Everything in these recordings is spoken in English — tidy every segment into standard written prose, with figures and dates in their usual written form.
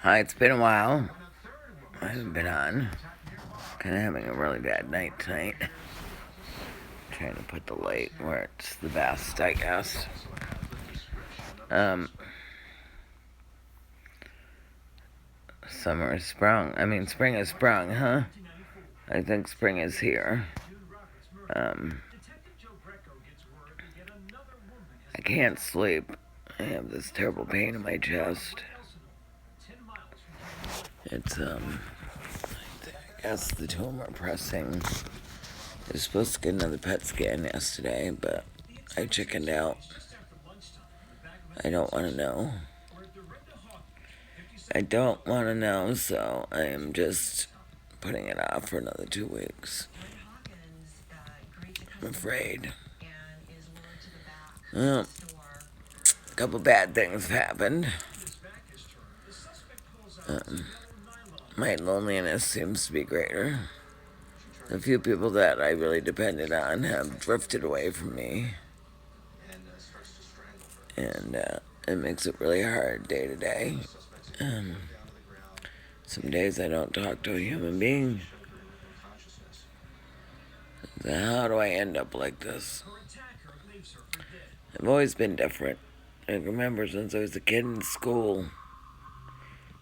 Hi, it's been a while. I haven't been on. Kind of having a really bad night tonight. Trying to put the light where it's the best, I guess. Um, Summer is sprung. Spring is sprung, huh? I think spring is here. I can't sleep. I have this terrible pain in my chest. It's, I guess the tumor pressing. I was supposed to get another PET scan yesterday, but I chickened out. I don't want to know. So I am just putting it off for another 2 weeks. I'm afraid. Well, a couple bad things have happened. My loneliness seems to be greater. The few people that I really depended on have drifted away from me. And it makes it really hard day to day. Some days I don't talk to a human being. So how do I end up like this? I've always been different. I can remember since I was a kid in school.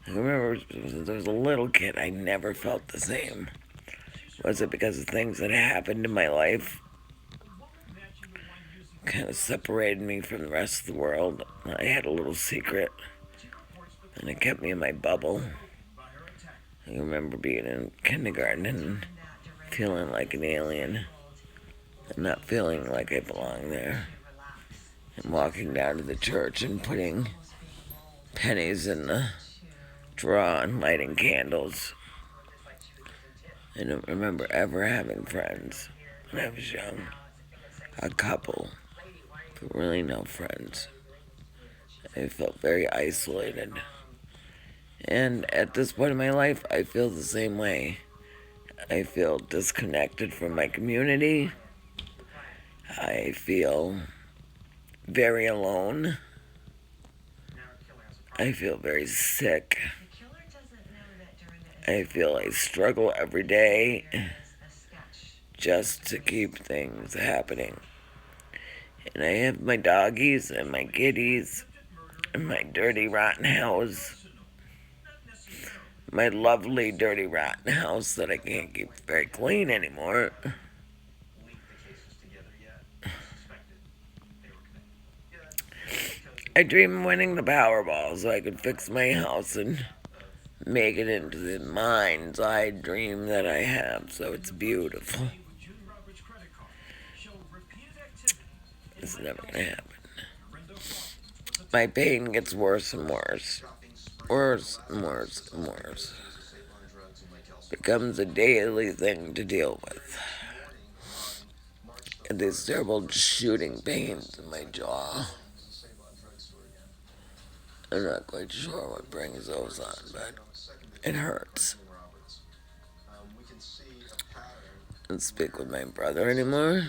I can remember since I was a little kid, I never felt the same. Was it because of things that happened in my life? Kind of separated me from the rest of the world. I had a little secret, and it kept me in my bubble. I remember being in kindergarten and feeling like an alien, and not feeling like I belonged there. And walking down to the church and putting pennies in the drawer and lighting candles. I don't remember ever having friends when I was young. A couple, but really no friends. I felt very isolated. And at this point in my life, I feel the same way. I feel disconnected from my community. I feel very alone. I feel very sick. I feel I struggle every day just to keep things happening. And I have my doggies and my kitties and my dirty, rotten house. My lovely, dirty, rotten house that I can't keep very clean anymore. I dream of winning the Powerball so I could fix my house and make it into the mind's eye dream that I have, so it's beautiful. It's never gonna happen. My pain gets worse and worse. Worse and worse and worse. Becomes a daily thing to deal with. And these terrible shooting pains in my jaw. I'm not quite sure what brings those on, but it hurts. I don't speak with my brother anymore.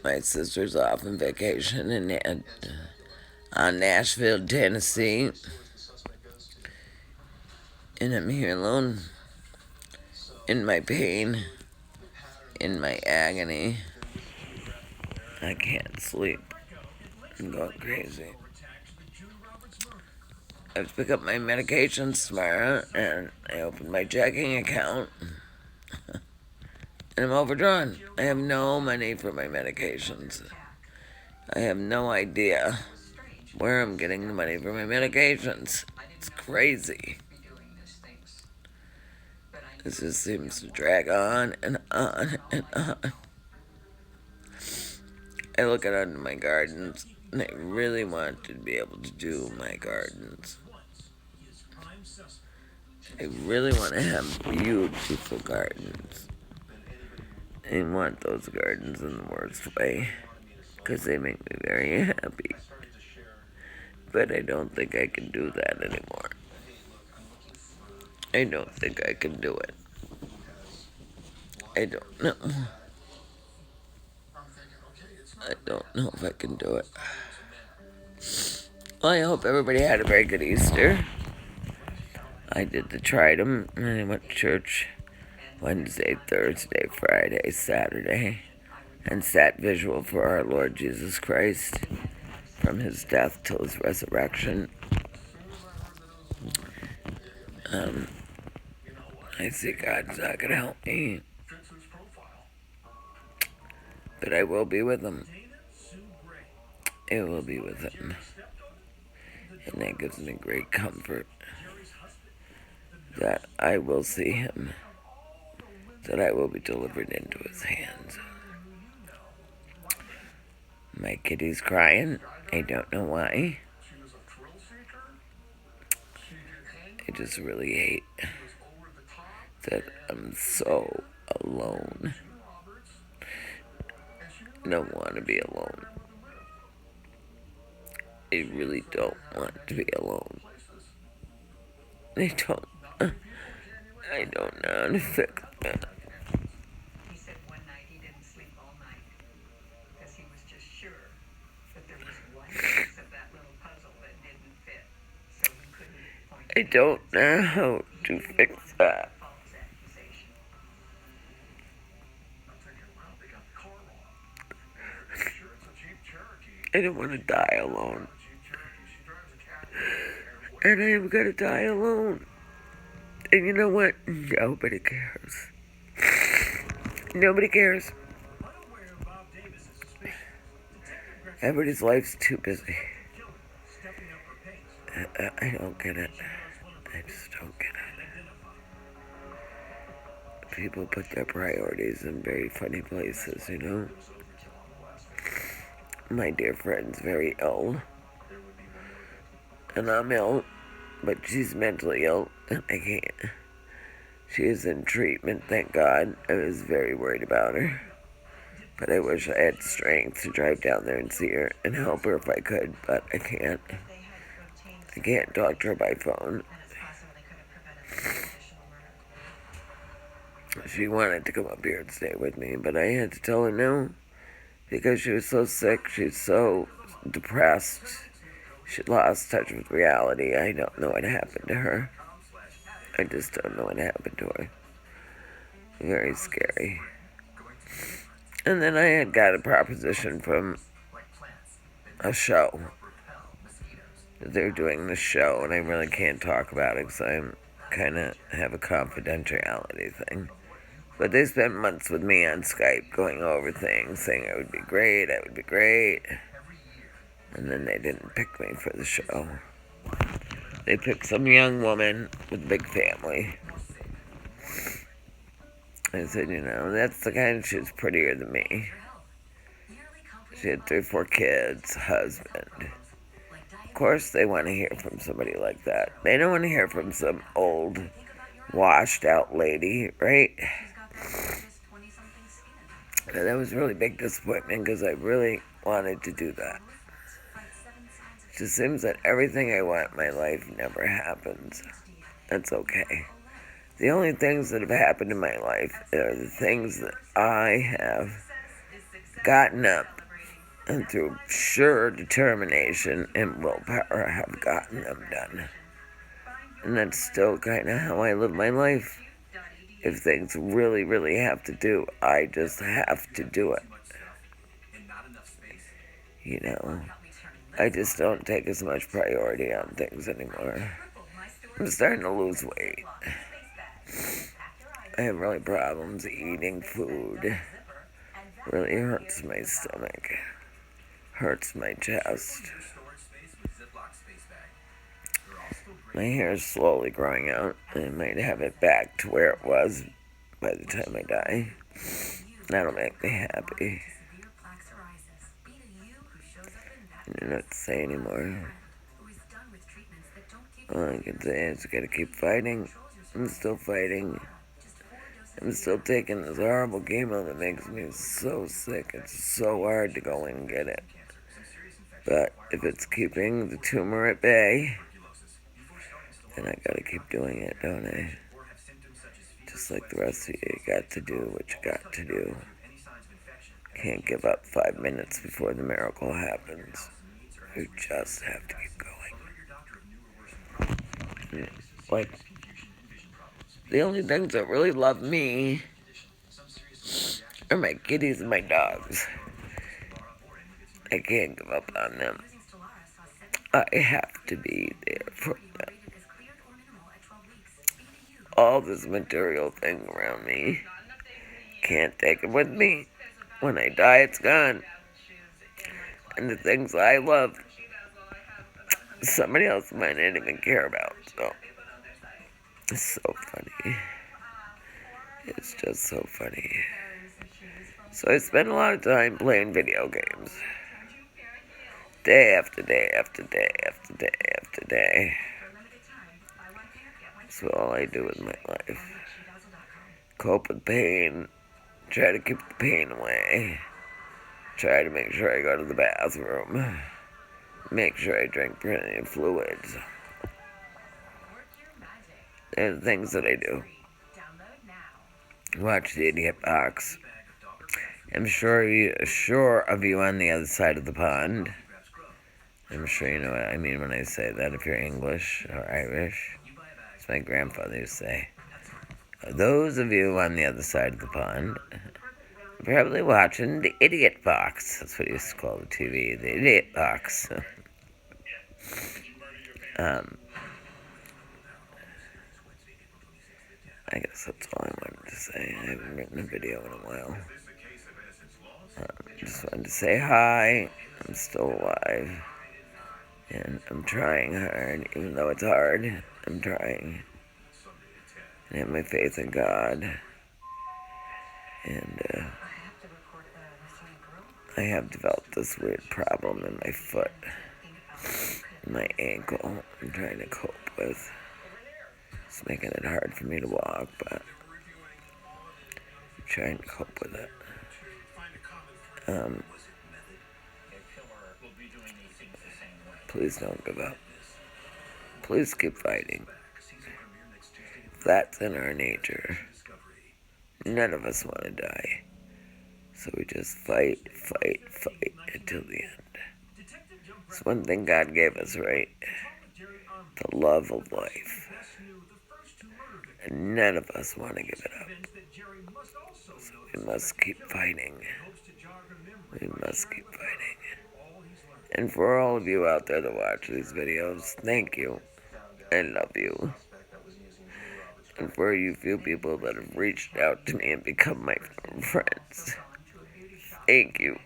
My sister's off on vacation on Nashville, Tennessee. And I'm here alone in my pain, in my agony. I can't sleep. I'm going crazy. I have to pick up my medications tomorrow, and I opened my checking account, and I'm overdrawn. I have no money for my medications. I have no idea where I'm getting the money for my medications. It's crazy. This just seems to drag on and on and on. I look out into my gardens, and I really want to be able to do my gardens. I really want to have beautiful gardens. I want those gardens in the worst way, because they make me very happy. But I don't think I can do that anymore. I don't think I can do it. I don't know. I don't know if I can do it. Well, I hope everybody had a very good Easter. I did the Tridum, and I went to church Wednesday, Thursday, Friday, Saturday, and sat visual for our Lord Jesus Christ from his death till his resurrection. I see God's not going to help me, but I will be with him. I will be with him. And that gives me great comfort that I will see him, that I will be delivered into his hands. My kitty's crying. I don't know why. I just really hate that I'm so alone. I don't want to be alone. I really don't want to be alone. I don't know how to fix that. He said one night he didn't sleep all night because he was just sure that there was one piece of that little puzzle that didn't fit, so we couldn't point I don't know how to fix that. false accusation. I don't want to die alone. And I am going to die alone. And you know what? Nobody cares. Nobody cares. Everybody's life's too busy. I don't get it. I just don't get it. People put their priorities in very funny places, you know? My dear friend's very ill. And I'm ill, but she's mentally ill, and I can't. She is in treatment, thank God. I was very worried about her. But I wish I had strength to drive down there and see her and help her if I could, but I can't. I can't talk to her by phone. She wanted to come up here and stay with me, but I had to tell her no, because she was so sick, she's so depressed. She lost touch with reality. I don't know what happened to her. I just don't know what happened to her. Very scary. And then I had got a proposition from a show. They're doing this show, and I really can't talk about it because I kind of have a confidentiality thing. But they spent months with me on Skype going over things, saying I would be great, I would be great. And then they didn't pick me for the show. They picked some young woman with a big family. I said, you know, that's the kind, she's prettier than me. She had 3 or 4 kids, husband. Of course they want to hear from somebody like that. They don't want to hear from some old, washed out lady, right? And that was a really big disappointment because I really wanted to do that. It just seems that everything I want in my life never happens. That's okay. The only things that have happened in my life are the things that I have gotten up and through sure determination and willpower have gotten them done. And that's still kind of how I live my life. If things really, really have to do, I just have to do it. You know, I just don't take as much priority on things anymore. I'm starting to lose weight. I have really problems eating food. Really hurts my stomach. Hurts my chest. My hair is slowly growing out. I might have it back to where it was by the time I die. That'll make me happy. I don't know what to say anymore. All I can say is I gotta keep fighting. I'm still fighting. I'm still taking this horrible chemo that makes me so sick. It's so hard to go and get it. But if it's keeping the tumor at bay, then I gotta keep doing it, don't I? Just like the rest of you, you got to do what you got to do. Can't give up 5 minutes before the miracle happens. You just have to keep going. Like, the only things that really love me are my kitties and my dogs. I can't give up on them. I have to be there for them. All this material thing around me, can't take it with me. When I die, it's gone. And the things I love, somebody else might not even care about. So, it's so funny. It's just so funny. So I spend a lot of time playing video games. Day after day after day after day after day. That's all I do with my life. Cope with pain. Try to keep the pain away. Try to make sure I go to the bathroom. Make sure I drink plenty of fluids. They're the things that I do. Watch the Idiot Box. I'm sure of you on the other side of the pond. I'm sure you know what I mean when I say that if you're English or Irish. As my grandfather used to say. Those of you on the other side of the pond are probably watching the Idiot Box. That's what he used to call the TV, the Idiot Box. I guess that's all I wanted to say. I haven't written a video in a while. Just wanted to say hi. I'm still alive. And I'm trying hard, even though it's hard. I'm trying. I have my faith in God. And I have developed this weird problem in my foot. My ankle. I'm trying to cope with. It's making it hard for me to walk, but I'm trying to cope with it. Please don't give up. Please keep fighting. That's in our nature. None of us want to die. So we just fight until the end. It's one thing God gave us, right? The love of life. And none of us want to give it up. So we must keep fighting. We must keep fighting. And for all of you out there that watch these videos, thank you. I love you. And for you few people that have reached out to me and become my friends, thank you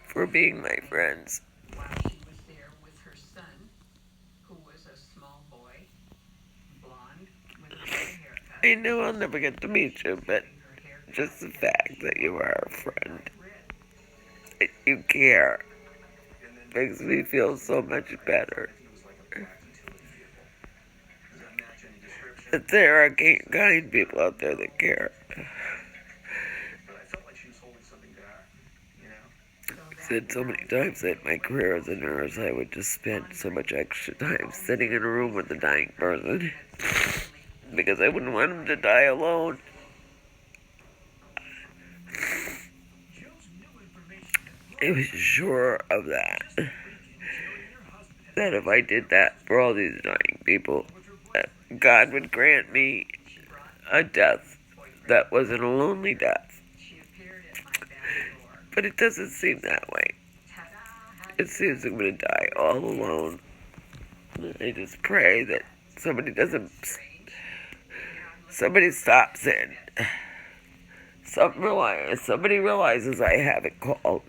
for being my friends. While she was there with her son, who was a small boy, blonde, with a gray haircut. I know I'll never get to meet you, but just the fact that you are a friend, that you care, makes me feel so much better. That there are kind people out there that care. I've said so many times that in my career as a nurse, I would just spend so much extra time sitting in a room with a dying person because I wouldn't want them to die alone. I was sure of that. That if I did that for all these dying people, that God would grant me a death that wasn't a lonely death. But it doesn't seem that way. It seems I'm going to die all alone. I just pray that somebody stops it. Somebody realizes I have it called.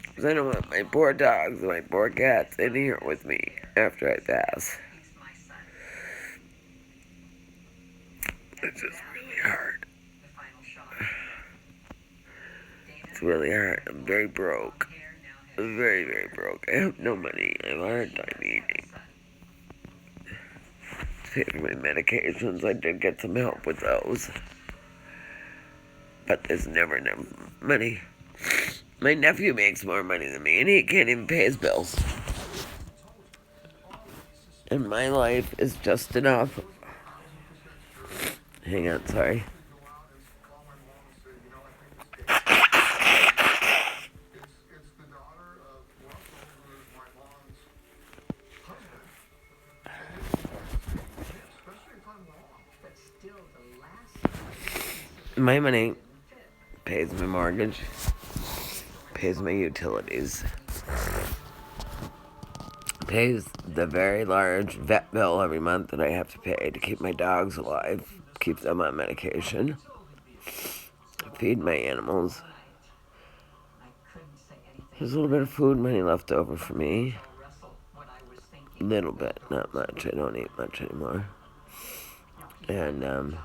Because I don't want my poor dogs and my poor cats in here with me after I pass. It's just really hard. It's really hard. I'm very broke. I'm very, very broke. I have no money. I have a hard time eating. Taking my medications, I did get some help with those. But there's never enough money. My nephew makes more money than me, and he can't even pay his bills. And my life is just enough. Hang on, sorry. My money pays my mortgage, pays my utilities, pays the very large vet bill every month that I have to pay to keep my dogs alive, keep them on medication, feed my animals. There's a little bit of food money left over for me. A little bit, not much. I don't eat much anymore. And I'm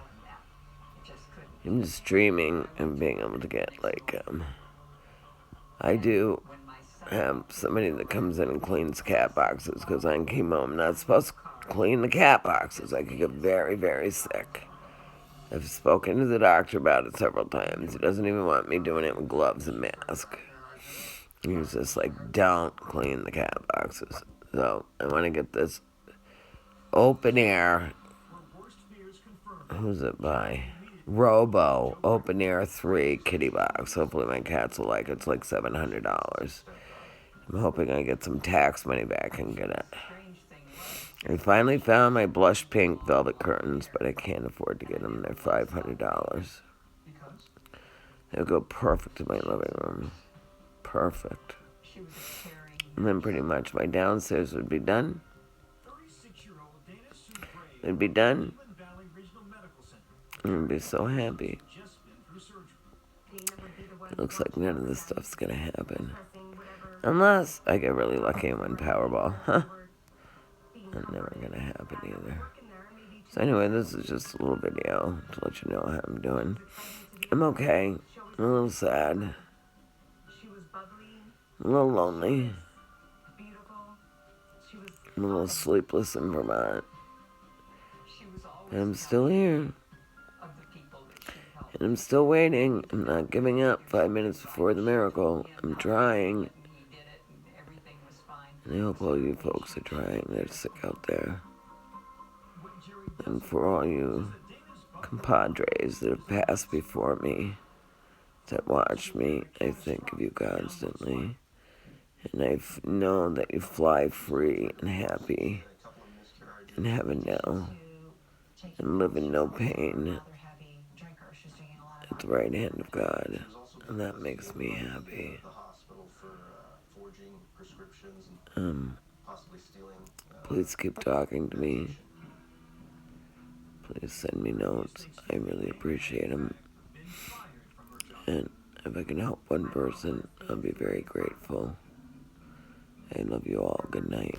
just dreaming of being able to get I do have somebody that comes in and cleans cat boxes because on chemo I'm not supposed to clean the cat boxes. I could get very, very sick. I've spoken to the doctor about it several times. He doesn't even want me doing it with gloves and mask. He was just like, don't clean the cat boxes. So I want to get this open air. Who's it by? Robo Open Air 3 kitty box. Hopefully my cats will like it. It's like $700. I'm hoping I get some tax money back and get it. I finally found my blush pink velvet curtains, but I can't afford to get them. They're $500. They'll go perfect in my living room. Perfect. And then pretty much my downstairs would be done. It'd be done. I'd be so happy. It looks like none of this stuff's gonna happen. Unless I get really lucky and win Powerball. Huh? That's never gonna happen either. So anyway, this is just a little video to let you know how I'm doing. I'm okay. I'm a little sad. I'm a little lonely. I'm a little sleepless in Vermont. And I'm still here. And I'm still waiting. I'm not giving up 5 minutes before the miracle. I'm trying. And I hope all you folks are trying. They're sick out there. And for all you compadres that have passed before me, that watched me, I think of you constantly. And I've known that you fly free and happy in heaven now. And live in no pain at the right hand of God. And that makes me happy. Please keep talking to me. Please send me notes. I really appreciate them. And if I can help one person, I'll be very grateful. I love you all. Good night.